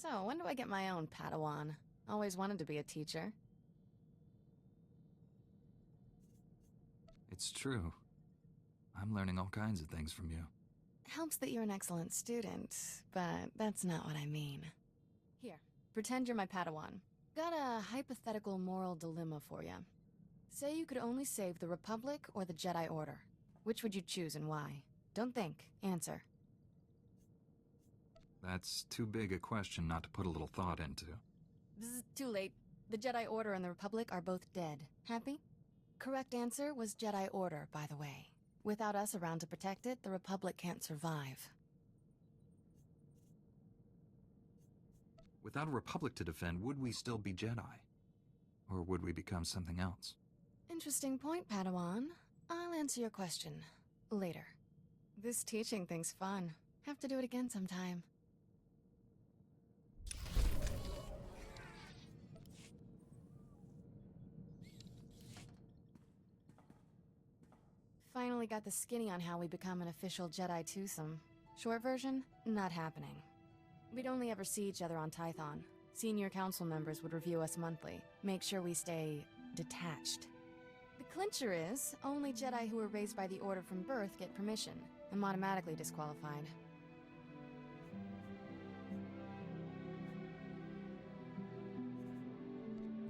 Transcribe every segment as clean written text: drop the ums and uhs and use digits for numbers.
So, when do I get my own Padawan? Always wanted to be a teacher. It's true. I'm learning all kinds of things from you. Helps that you're an excellent student, but that's not what I mean. Here, pretend you're my Padawan. Got a hypothetical moral dilemma for you. Say you could only save the Republic or the Jedi Order. Which would you choose and why? Don't think, answer. That's too big a question not to put a little thought into. Bzz, too late. The Jedi Order and the Republic are both dead. Happy? Correct answer was Jedi Order, by the way. Without us around to protect it, the Republic can't survive. Without a Republic to defend, would we still be Jedi? Or would we become something else? Interesting point, Padawan. I'll answer your question later. This teaching thing's fun. Have to do it again sometime. Finally got the skinny on how we become an official Jedi twosome. Short version, not happening. We'd only ever see each other on Tython. Senior council members would review us monthly, make sure we stay detached. The clincher is, only Jedi who were raised by the Order from birth get permission. I'm automatically disqualified.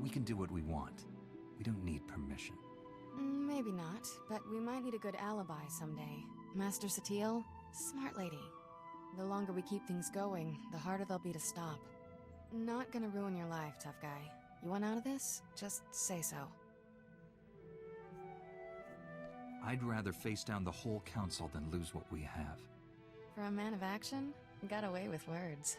We can do what we want. We don't need permission. Maybe not, but we might need a good alibi someday. Master Satele, smart lady. The longer we keep things going, the harder they'll be to stop. Not gonna ruin your life, tough guy. You want out of this? Just say so. I'd rather face down the whole council than lose what we have. For a man of action, got away with words.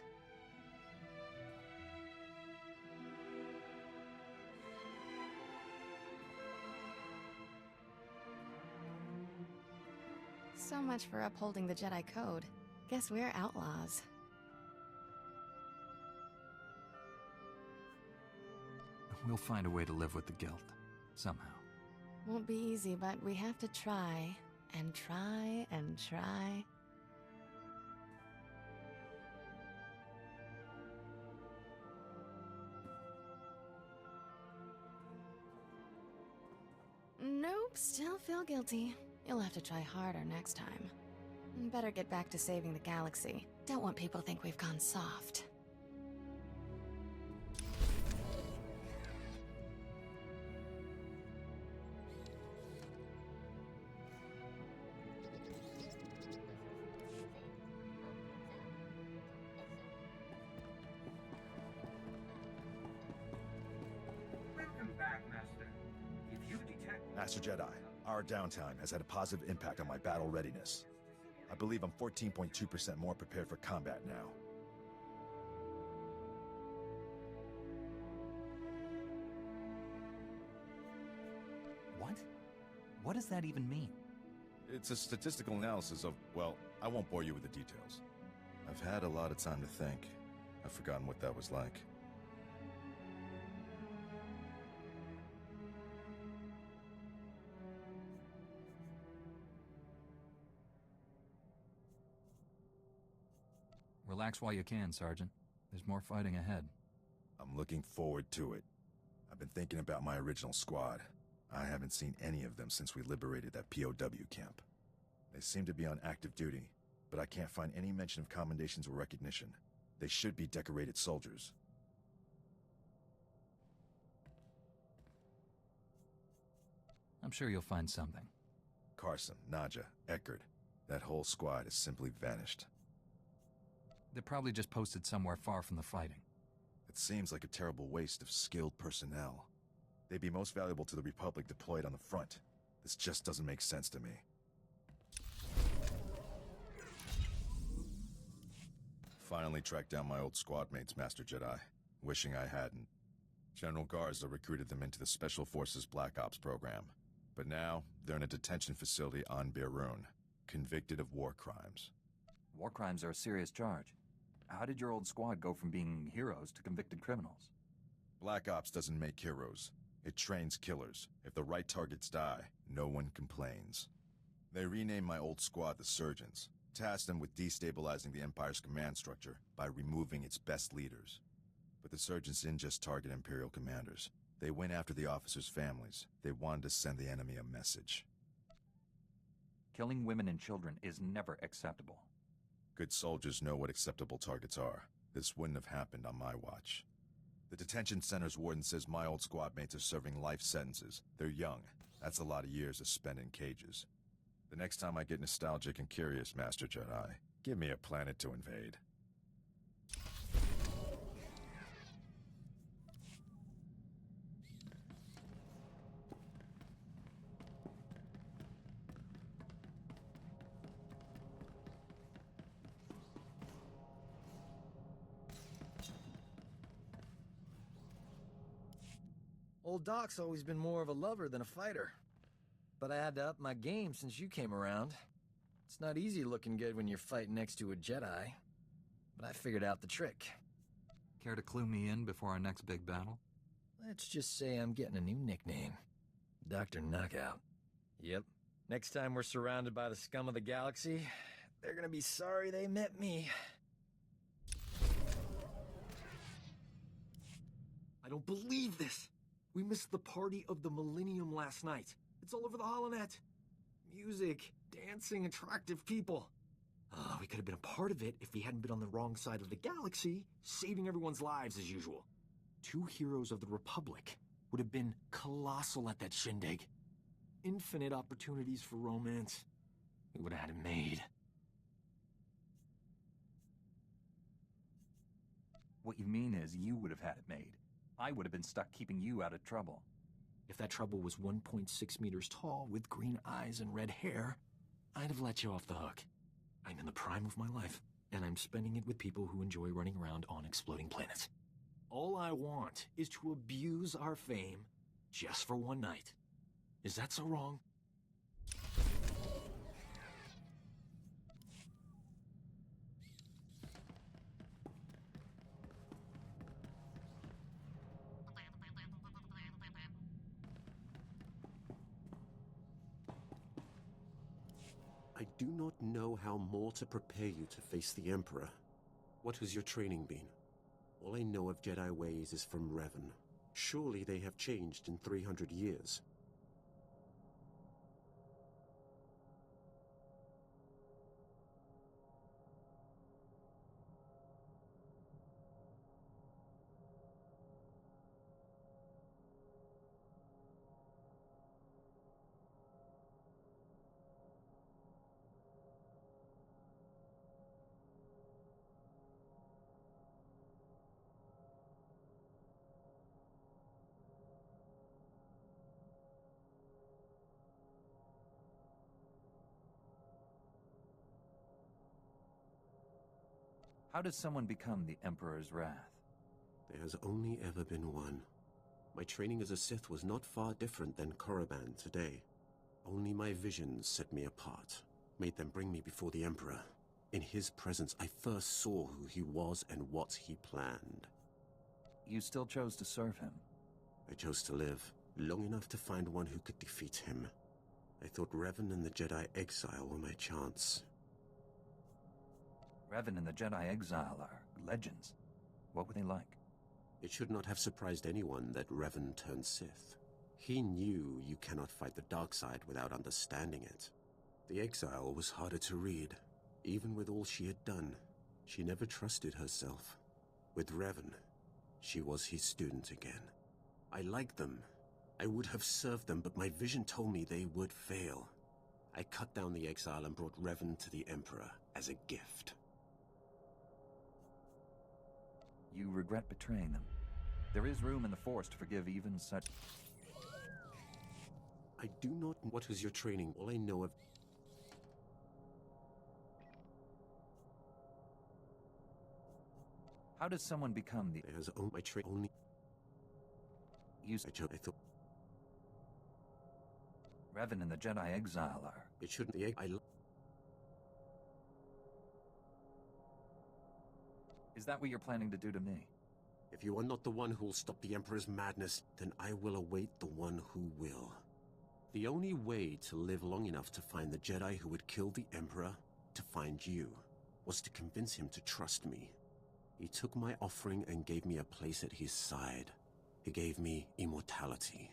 So much for upholding the Jedi Code. Guess we're outlaws. We'll find a way to live with the guilt. Somehow. Won't be easy, but we have to try, and try, and try. Nope, still feel guilty. You'll have to try harder next time. Better get back to saving the galaxy. Don't want people to think we've gone soft. Welcome back, Master. If you detect... Master Jedi, our downtime has had a positive impact on my battle readiness. I believe I'm 14.2% more prepared for combat now. What? What does that even mean? It's a statistical analysis of, well, I won't bore you with the details. I've had a lot of time to think. I've forgotten what that was like. Relax while you can, Sergeant. There's more fighting ahead. I'm looking forward to it. I've been thinking about my original squad. I haven't seen any of them since we liberated that POW camp. They seem to be on active duty, but I can't find any mention of commendations or recognition. They should be decorated soldiers. I'm sure you'll find something. Carson, Nadja, Eckard, that whole squad has simply vanished. They're probably just posted somewhere far from the fighting. It seems like a terrible waste of skilled personnel. They'd be most valuable to the Republic deployed on the front. This just doesn't make sense to me. Finally tracked down my old squad mates, Master Jedi. Wishing I hadn't. General Garza recruited them into the Special Forces Black Ops program. But now, they're in a detention facility on Beerun, convicted of war crimes. War crimes are a serious charge. How did your old squad go from being heroes to convicted criminals? Black Ops doesn't make heroes. It trains killers. If the right targets die, no one complains. They renamed my old squad the Surgeons. Tasked them with destabilizing the Empire's command structure by removing its best leaders. But the Surgeons didn't just target Imperial commanders. They went after the officers' families. They wanted to send the enemy a message. Killing women and children is never acceptable. Good soldiers know what acceptable targets are. This wouldn't have happened on my watch. The detention center's warden says my old squad mates are serving life sentences. They're young. That's a lot of years to spend in cages. The next time I get nostalgic and curious, Master Jedi, give me a planet to invade. Old Doc's always been more of a lover than a fighter. But I had to up my game since you came around. It's not easy looking good when you're fighting next to a Jedi. But I figured out the trick. Care to clue me in before our next big battle? Let's just say I'm getting a new nickname. Dr. Knockout. Yep. Next time we're surrounded by the scum of the galaxy, they're gonna be sorry they met me. I don't believe this! We missed the party of the Millennium last night. It's all over the Holonet. Music, dancing, attractive people. We could have been a part of it if we hadn't been on the wrong side of the galaxy, saving everyone's lives as usual. 2 heroes of the Republic would have been colossal at that shindig. Infinite opportunities for romance. We would have had it made. What you mean is you would have had it made. I would have been stuck keeping you out of trouble. If that trouble was 1.6 meters tall with green eyes and red hair, I'd have let you off the hook. I'm in the prime of my life, and I'm spending it with people who enjoy running around on exploding planets. All I want is to abuse our fame just for one night. Is that so wrong? I do not know how more to prepare you to face the Emperor. What has your training been? All I know of Jedi ways is from Revan. Surely they have changed in 300 years. How does someone become the Emperor's Wrath? There has only ever been one. My training as a Sith was not far different than Korriban today. Only my visions set me apart, made them bring me before the Emperor. In his presence, I first saw who he was and what he planned. You still chose to serve him. I chose to live, long enough to find one who could defeat him. I thought Revan and the Jedi Exile were my chance. Revan and the Jedi Exile are legends. What were they like? It should not have surprised anyone that Revan turned Sith. He knew you cannot fight the dark side without understanding it. The Exile was harder to read. Even with all she had done, she never trusted herself. With Revan, she was his student again. I liked them. I would have served them, but my vision told me they would fail. I cut down the Exile and brought Revan to the Emperor as a gift. You regret betraying them. There is room in the Force to forgive even such... I do not... What was your training? All I know of... How does someone become the... It has owned my training only... You... I thought... Revan and the Jedi Exile are... It shouldn't be... Is that what you're planning to do to me? If you are not the one who will stop the Emperor's madness, then I will await the one who will. The only way to live long enough to find the Jedi who would kill the Emperor to find you, was to convince him to trust me. He took my offering and gave me a place at his side. He gave me immortality.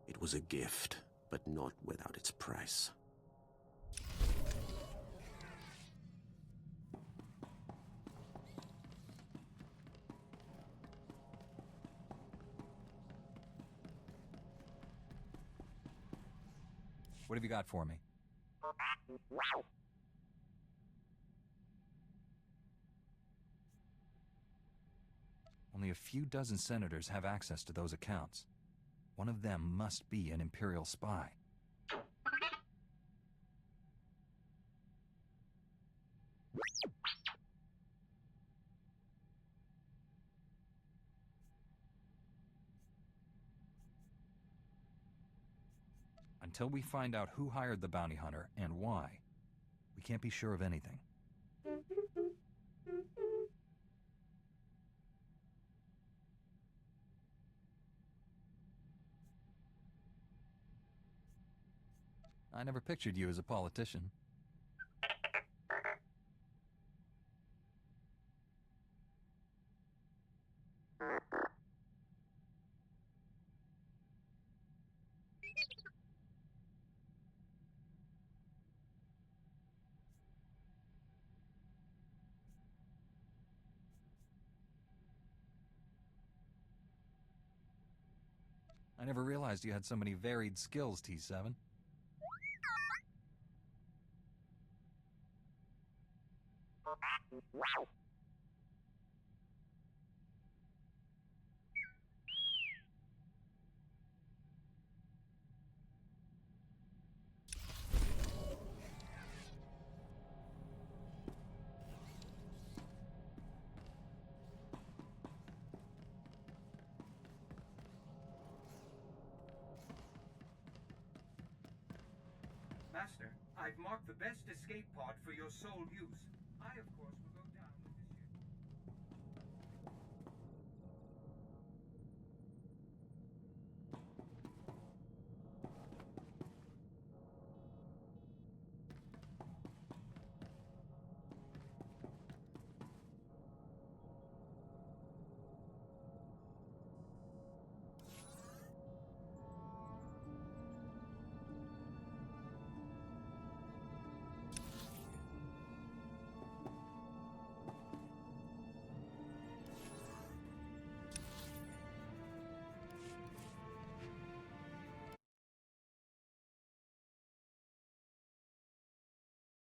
It was a gift, but not without its price. What have you got for me? Only a few dozen senators have access to those accounts. One of them must be an Imperial spy. Until we find out who hired the bounty hunter and why, we can't be sure of anything. I never pictured you as a politician. I never realized you had so many varied skills, T7. Master, I've marked the best escape pod for your sole use. I, of course, will...